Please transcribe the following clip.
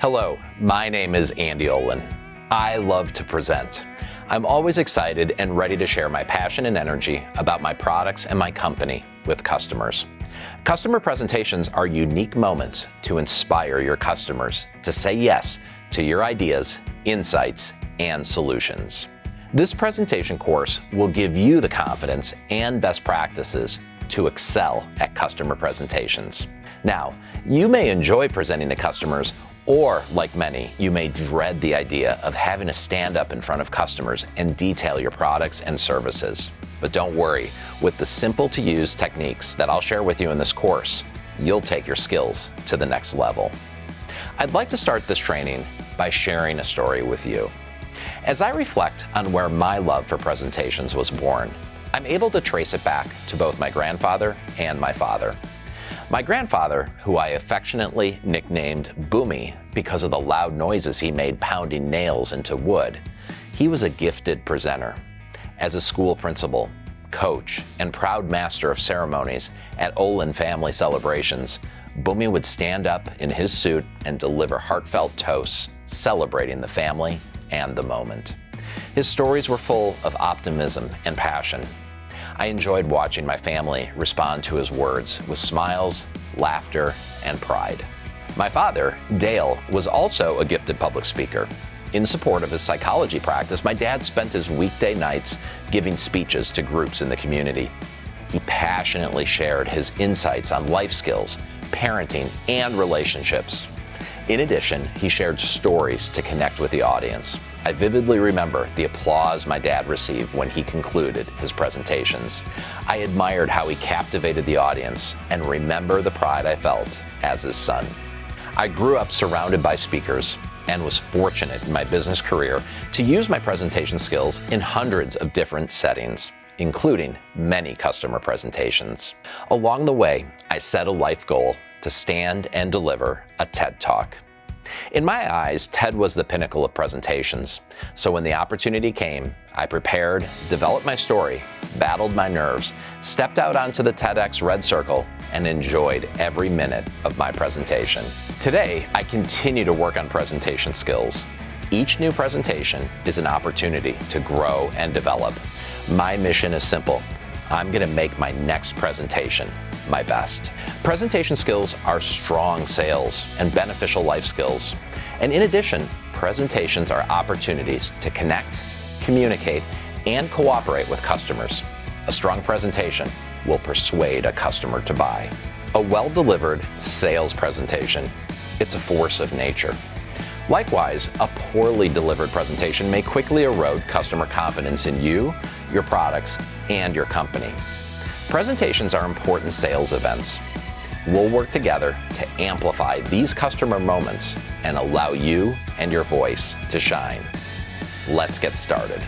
Hello, my name is Andy Olen. I love to present. I'm always excited and ready to share my passion and energy about my products and my company with customers. Customer presentations are unique moments to inspire your customers to say yes to your ideas, insights, and solutions. This presentation course will give you the confidence and best practices to excel at customer presentations. Now, you may enjoy presenting to customers, or like many, you may dread the idea of having to stand up in front of customers and detail your products and services. But don't worry, with the simple to use techniques that I'll share with you in this course, you'll take your skills to the next level. I'd like to start this training by sharing a story with you. As I reflect on where my love for presentations was born, I'm able to trace it back to both my grandfather and my father. My grandfather, who I affectionately nicknamed Boomy because of the loud noises he made pounding nails into wood, he was a gifted presenter. As a school principal, coach, and proud master of ceremonies at Olen family celebrations, Boomy would stand up in his suit and deliver heartfelt toasts, celebrating the family and the moment. His stories were full of optimism and passion. I enjoyed watching my family respond to his words with smiles, laughter, and pride. My father, Dale, was also a gifted public speaker. In support of his psychology practice, my dad spent his weekday nights giving speeches to groups in the community. He passionately shared his insights on life skills, parenting, and relationships. In addition, he shared stories to connect with the audience. I vividly remember the applause my dad received when he concluded his presentations. I admired how he captivated the audience and remember the pride I felt as his son. I grew up surrounded by speakers and was fortunate in my business career to use my presentation skills in hundreds of different settings, including many customer presentations. Along the way, I set a life goal to stand and deliver a TED Talk. In my eyes, TED was the pinnacle of presentations. So when the opportunity came, I prepared, developed my story, battled my nerves, stepped out onto the TEDx red circle, and enjoyed every minute of my presentation. Today, I continue to work on presentation skills. Each new presentation is an opportunity to grow and develop. My mission is simple. I'm going to make my next presentation my best. Presentation skills are strong sales and beneficial life skills. And in addition, presentations are opportunities to connect, communicate, and cooperate with customers. A strong presentation will persuade a customer to buy. A well-delivered sales presentation, it's a force of nature. Likewise, a poorly delivered presentation may quickly erode customer confidence in you, your products, and your company. Presentations are important sales events. We'll work together to amplify these customer moments and allow you and your voice to shine. Let's get started.